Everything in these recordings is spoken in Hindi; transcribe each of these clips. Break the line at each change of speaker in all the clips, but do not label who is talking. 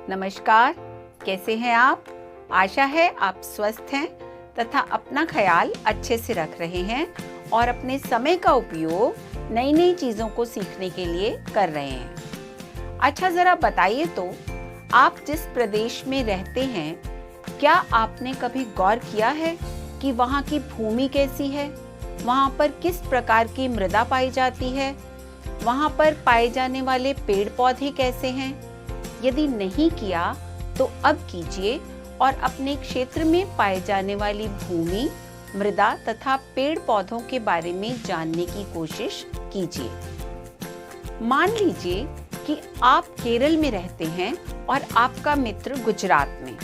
नमस्कार, कैसे हैं आप? आशा है आप स्वस्थ हैं तथा अपना ख्याल अच्छे से रख रहे हैं और अपने समय का उपयोग नई नई चीज़ों को सीखने के लिए कर रहे हैं। अच्छा, ज़रा बताइए तो, आप जिस प्रदेश में रहते हैं, क्या आपने कभी गौर किया है कि वहाँ की भूमि कैसी है? वहाँ पर किस प्रकार की मृदा पाई जाती है? वहाँ पर पाए जाने वाले पेड़ पौधे कैसे हैं? यदि नहीं किया तो अब कीजिए और अपने क्षेत्र में पाए जाने वाली भूमि, मृदा तथा पेड़ पौधों के बारे में जानने की कोशिश कीजिए। मान लीजिए कि आप केरल में रहते हैं और आपका मित्र गुजरात में।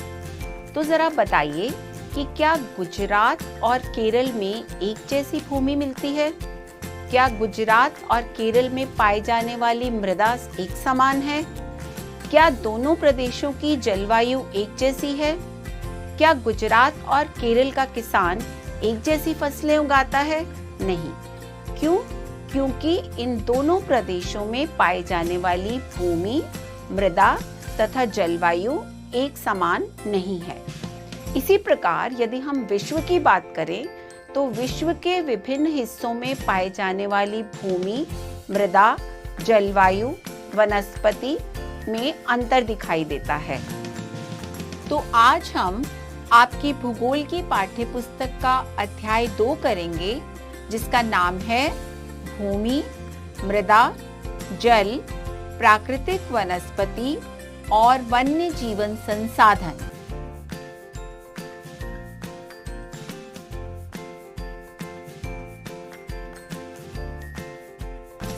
तो जरा बताइए कि क्या गुजरात और केरल में एक जैसी भूमि मिलती है? क्या गुजरात और केरल में पाई जाने वाली मृदा एक समान है? क्या दोनों प्रदेशों की जलवायु एक जैसी है? क्या गुजरात और केरल का किसान एक जैसी फसलें उगाता है? नहीं। क्यों? क्योंकि इन दोनों प्रदेशों में पाई जाने वाली भूमि, मृदा तथा जलवायु एक समान नहीं है। इसी प्रकार यदि हम विश्व की बात करें तो विश्व के विभिन्न हिस्सों में पाए जाने वाली भूमि, मृदा, जलवायु, वनस्पति में अंतर दिखाई देता है। तो आज हम आपकी भूगोल की पाठ्यपुस्तक का अध्याय 2 करेंगे, जिसका नाम है भूमि, मृदा, जल, प्राकृतिक वनस्पति और वन्य जीवन संसाधन।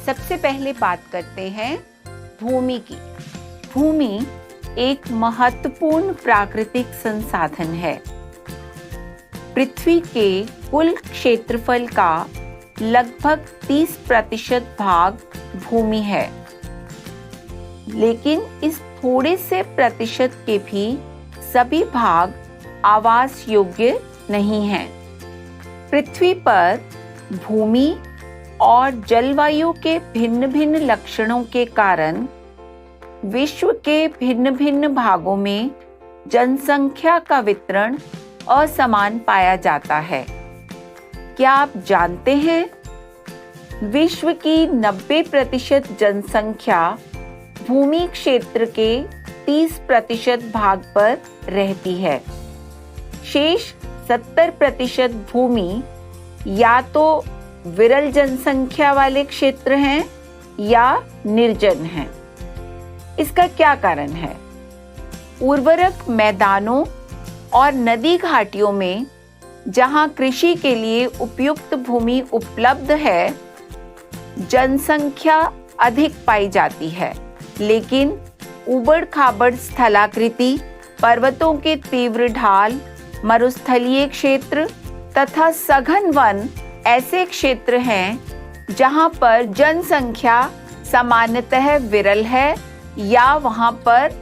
सबसे पहले बात करते हैं भूमि की। भूमि एक महत्वपूर्ण प्राकृतिक संसाधन है। पृथ्वी के कुल क्षेत्रफल का लगभग 30% भाग भूमि है, लेकिन इस थोड़े से प्रतिशत के भी सभी भाग आवास योग्य नहीं हैं। पृथ्वी पर भूमि और जलवायु के भिन्न भिन्न लक्षणों के कारण विश्व के भिन्न भिन्न भागों में जनसंख्या का वितरण असमान पाया जाता है। क्या आप जानते हैं, विश्व की 90% जनसंख्या भूमि क्षेत्र के 30% भाग पर रहती है। शेष 70% भूमि या तो विरल जनसंख्या वाले क्षेत्र हैं या निर्जन हैं। इसका क्या कारण है? उर्वरक मैदानों और नदी घाटियों में जहां कृषि के लिए उपयुक्त भूमि उपलब्ध है, जनसंख्या अधिक पाई जाती है, लेकिन उबड़-खाबड़ स्थलाकृति, पर्वतों के तीव्र ढाल, मरुस्थलीय क्षेत्र तथा सघन वन ऐसे क्षेत्र हैं जहां पर जनसंख्या सामान्यतः विरल है या वहां पर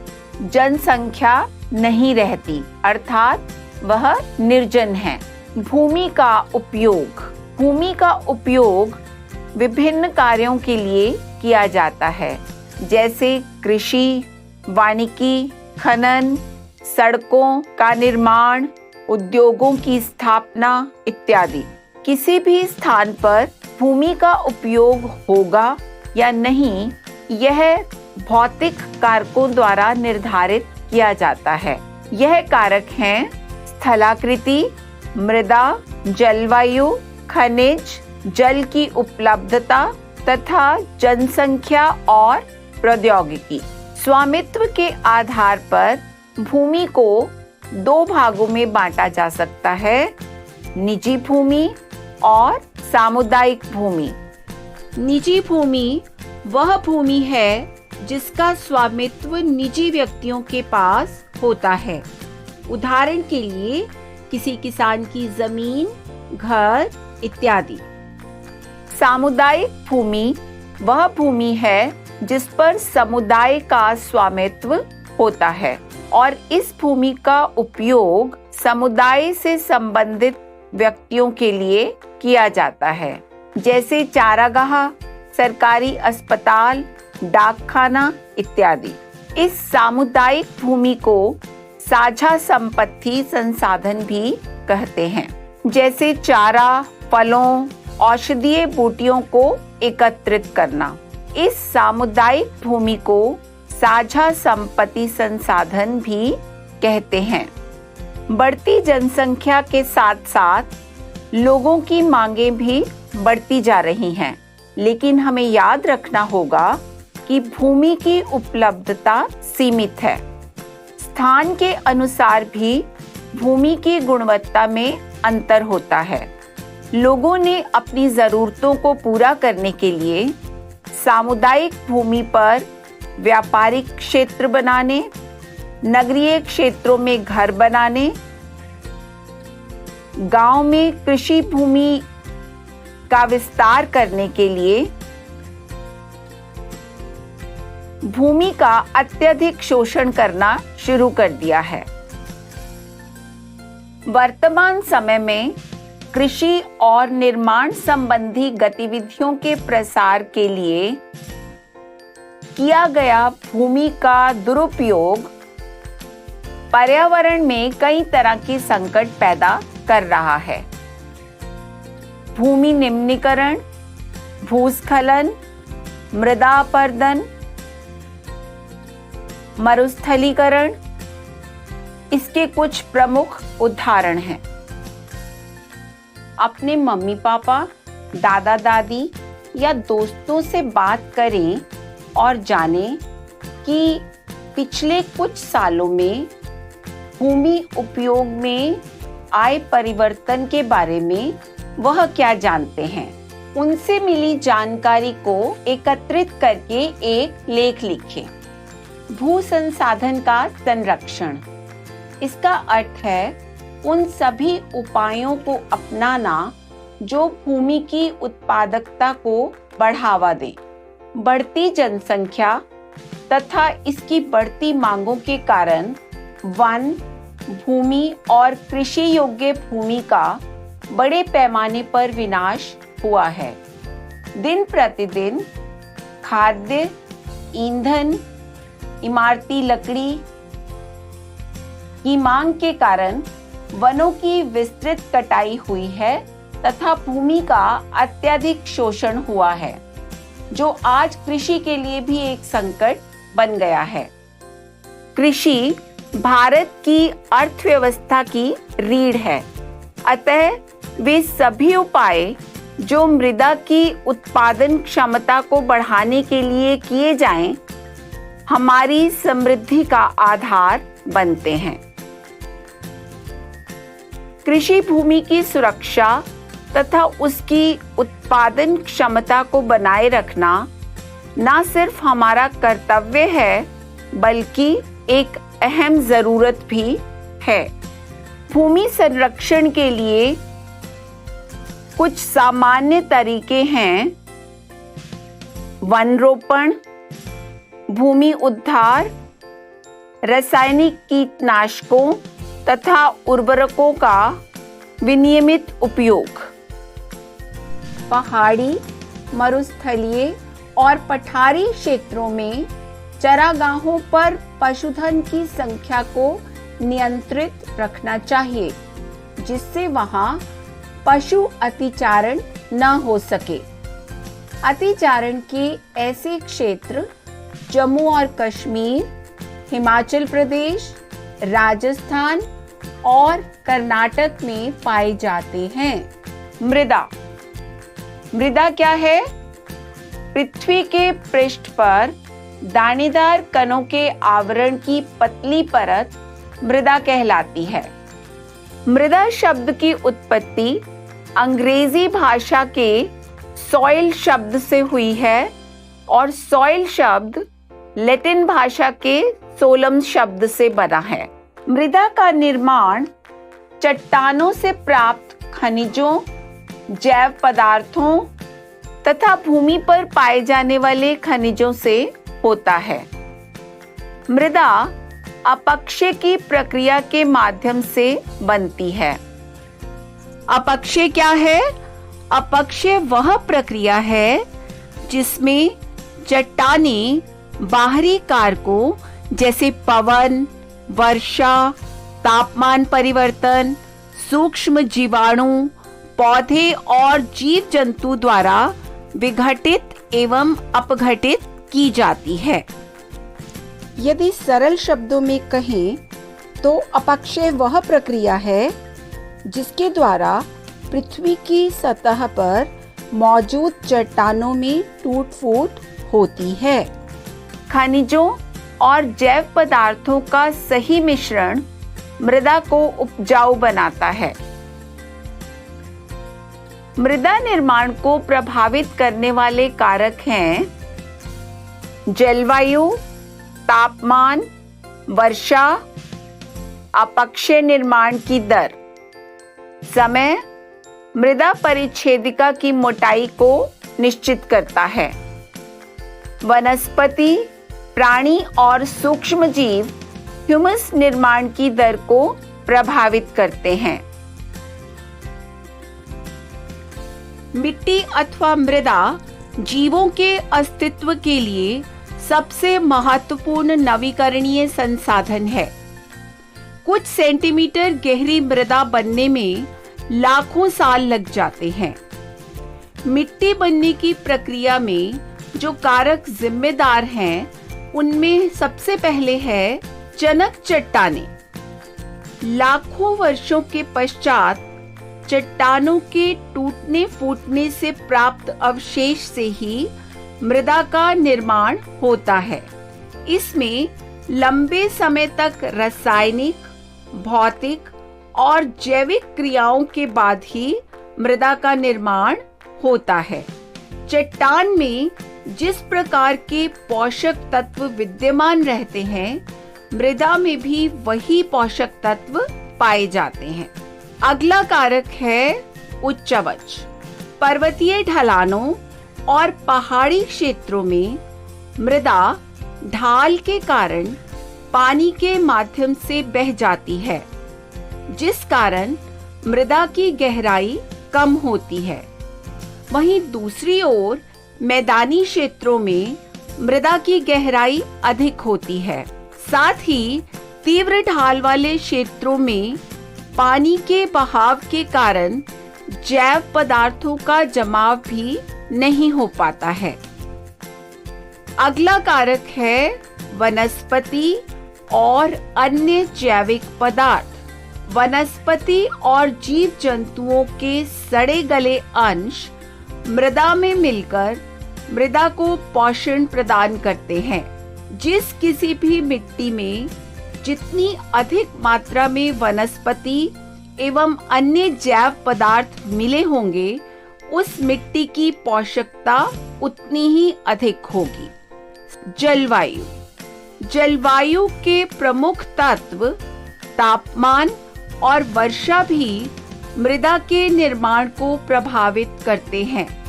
जनसंख्या नहीं रहती, अर्थात वह निर्जन है। भूमि का उपयोग। भूमि का उपयोग विभिन्न कार्यों के लिए किया जाता है, जैसे कृषि, वानिकी, खनन, सड़कों का निर्माण, उद्योगों की स्थापना इत्यादि। किसी भी स्थान पर भूमि का उपयोग होगा या नहीं, यह भौतिक कारकों द्वारा निर्धारित किया जाता है। यह कारक हैं स्थलाकृति, मृदा, जलवायु, खनिज, जल की उपलब्धता तथा जनसंख्या और प्रौद्योगिकी। स्वामित्व के आधार पर भूमि को 2 भागों में बांटा जा सकता है, निजी भूमि और सामुदायिक भूमि। निजी भूमि वह भूमि है जिसका स्वामित्व निजी व्यक्तियों के पास होता है। उदाहरण के लिए किसी किसान की जमीन, घर इत्यादि। सामुदायिक भूमि वह भूमि है जिस पर समुदाय का स्वामित्व होता है और इस भूमि का उपयोग समुदाय से संबंधित व्यक्तियों के लिए किया जाता है, जैसे चारागाह, सरकारी अस्पताल, डाकखाना इत्यादि। इस सामुदायिक भूमि को साझा संपत्ति संसाधन भी कहते हैं, जैसे चारा, फलों, औषधीय बूटियों को एकत्रित करना। इस सामुदायिक भूमि को साझा संपत्ति संसाधन भी कहते हैं। बढ़ती जनसंख्या के साथ साथ लोगों की मांगें भी बढ़ती जा रही हैं, लेकिन हमें याद रखना होगा कि भूमि की उपलब्धता सीमित है। स्थान के अनुसार भी भूमि की गुणवत्ता में अंतर होता है। लोगों ने अपनी ज़रूरतों को पूरा करने के लिए सामुदायिक भूमि पर व्यापारिक क्षेत्र बनाने, नगरीय क्षेत्रों में घर बनाने, गांव में कृषि भूमि का विस्तार करने के लिए भूमि का अत्यधिक शोषण करना शुरू कर दिया है। वर्तमान समय में कृषि और निर्माण संबंधी गतिविधियों के प्रसार के लिए किया गया भूमि का दुरुपयोग पर्यावरण में कई तरह के संकट पैदा कर रहा है। भूमि निम्नीकरण, भूस्खलन, मृदा अपरदन, मरुस्थलीकरण इसके कुछ प्रमुख उदाहरण हैं। अपने मम्मी पापा, दादा दादी या दोस्तों से बात करें और जानें कि पिछले कुछ सालों में भूमि उपयोग में आए परिवर्तन के बारे में वह क्या जानते हैं। उनसे मिली जानकारी को एकत्रित करके एक लेख लिखें। भू संसाधन का संरक्षण, इसका अर्थ है उन सभी उपायों को अपनाना जो भूमि की उत्पादकता को बढ़ावा दे। बढ़ती जनसंख्या तथा इसकी बढ़ती मांगों के कारण वन भूमि और कृषि योग्य भूमि का बड़े पैमाने पर विनाश हुआ है। दिन प्रतिदिन खाद्य, ईंधन, इमारती लकड़ी की मांग के कारण वनों की विस्तृत कटाई हुई है तथा भूमि का अत्यधिक शोषण हुआ है, जो आज कृषि के लिए भी एक संकट बन गया है। कृषि भारत की अर्थव्यवस्था की रीढ़ है, अतः वे सभी उपाय जो मृदा की उत्पादन क्षमता को बढ़ाने के लिए किए जाएं, हमारी समृद्धि का आधार बनते हैं। कृषि भूमि की सुरक्षा तथा उसकी उत्पादन क्षमता को बनाए रखना न सिर्फ हमारा कर्तव्य है, बल्कि एक अहम जरूरत भी है। भूमि संरक्षण के लिए कुछ सामान्य तरीके हैं: वन रोपण, भूमि उद्धार, रासायनिक कीटनाशकों तथा उर्वरकों का विनियमित उपयोग। पहाड़ी, मरुस्थलीय और पठारी क्षेत्रों में चरागाहों पर पशुधन की संख्या को नियंत्रित रखना चाहिए, जिससे वहां पशु अतिचारण न हो सके। अतिचारण के ऐसे क्षेत्र जम्मू और कश्मीर, हिमाचल प्रदेश, राजस्थान और कर्नाटक में पाए जाते हैं। मृदा क्या है? पृथ्वी के पृष्ठ पर दानेदार कणों के आवरण की पतली परत मृदा कहलाती है। मृदा शब्द की उत्पत्ति अंग्रेजी भाषा के सॉइल शब्द से हुई है और सॉइल शब्द लैटिन भाषा के सोलम शब्द से बना है। मृदा का निर्माण चट्टानों से प्राप्त खनिजों, जैव पदार्थों तथा भूमि पर पाए जाने वाले खनिजों से होता है। मृदा अपक्षय की प्रक्रिया के माध्यम से बनती है। अपक्षय क्या है? अपक्षय वह प्रक्रिया है जिसमें चट्टानें बाहरी कारकों जैसे पवन, वर्षा, तापमान परिवर्तन, सूक्ष्म जीवाणु, पौधे और जीव जंतु द्वारा विघटित एवं अपघटित की जाती है। यदि सरल शब्दों में कहें तो अपक्षय वह प्रक्रिया है जिसके द्वारा पृथ्वी की सतह पर मौजूद चट्टानों में टूट-फूट होती है। खनिजों और जैव पदार्थों का सही मिश्रण मृदा को उपजाऊ बनाता है। मृदा निर्माण को प्रभावित करने वाले कारक हैं जलवायु, तापमान, वर्षा, अपक्षय निर्माण की दर, समय, मृदा परिच्छेदिका की मोटाई को निश्चित करता है। वनस्पति, प्राणी और सूक्ष्म जीव ह्यूमस निर्माण की दर को प्रभावित करते हैं। मिट्टी अथवा मृदा जीवों के अस्तित्व के लिए सबसे महत्वपूर्ण नवीकरणीय संसाधन है। कुछ सेंटीमीटर गहरी मृदा बनने में लाखों साल लग जाते हैं। मिट्टी बनने की प्रक्रिया में जो कारक जिम्मेदार हैं, उनमें सबसे पहले है चनक चट्टानें। लाखों वर्षों के पश्चात चट्टानों के टूटने फूटने से प्राप्त अवशेष से ही मृदा का निर्माण होता है। इसमें लंबे समय तक रासायनिक, भौतिक और जैविक क्रियाओं के बाद ही मृदा का निर्माण होता है। चट्टान में जिस प्रकार के पोषक तत्व विद्यमान रहते हैं, मृदा में भी वही पोषक तत्व पाए जाते हैं। अगला कारक है उच्चवच। पर्वतीय ढलानों और पहाड़ी क्षेत्रों में मृदा ढाल के कारण पानी के माध्यम से बह जाती है, जिस कारण मृदा की गहराई कम होती है। वहीं दूसरी ओर मैदानी क्षेत्रों में मृदा की गहराई अधिक होती है। साथ ही तीव्र ढाल वाले क्षेत्रों में पानी के बहाव के कारण जैव पदार्थों का जमाव भी नहीं हो पाता है। अगला कारक है वनस्पति और अन्य जैविक पदार्थ। वनस्पति और जीव जंतुओं के सड़े गले अंश मृदा में मिलकर मृदा को पोषण प्रदान करते हैं। जिस किसी भी मिट्टी में जितनी अधिक मात्रा में वनस्पति एवं अन्य जैव पदार्थ मिले होंगे, उस मिट्टी की पोषकता उतनी ही अधिक होगी। जलवायु। जलवायु के प्रमुख तत्व तापमान और वर्षा भी मृदा के निर्माण को प्रभावित करते हैं।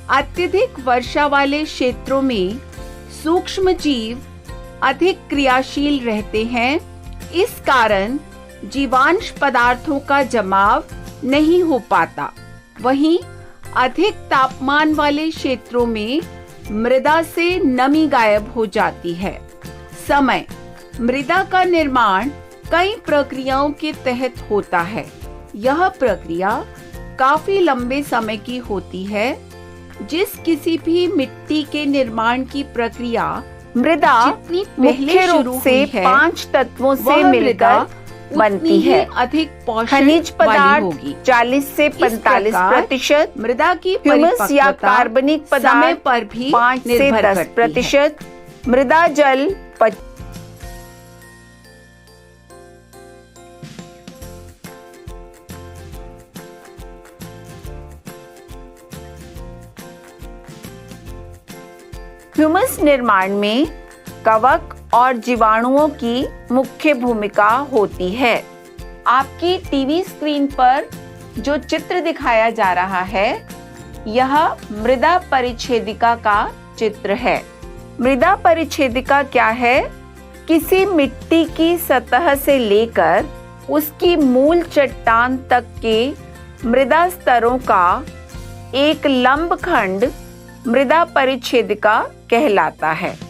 अत्यधिक वर्षा वाले क्षेत्रों में सूक्ष्म जीव अधिक क्रियाशील रहते हैं। इस कारण जीवांश पदार्थों का जमाव नहीं हो पाता। वहीं अधिक तापमान वाले क्षेत्रों में मृदा से नमी गायब हो जाती है। समय। मृदा का निर्माण कई प्रक्रियाओं के तहत होता है। यह प्रक्रिया काफी लंबे समय की होती है। जिस किसी भी मिट्टी के निर्माण की प्रक्रिया मृदा मुख्य रूप से 5 तत्वों से मिलकर बनती है। अधिक खनिज पदार्थ 40 से 45%, मृदा की ह्यूमस या कार्बनिक पदार्थ पर भी 5 से 10%, मृदा जल ह्यूमस निर्माण में कवक और जीवाणुओं की मुख्य भूमिका होती है। आपकी टीवी स्क्रीन पर जो चित्र दिखाया जा रहा है, यह मृदा परिच्छेदिका का चित्र है। मृदा परिच्छेदिका क्या है? किसी मिट्टी की सतह से लेकर उसकी मूल चट्टान तक के मृदा स्तरों का एक लंब खंड मृदा परिच्छेदिका कहलाता है।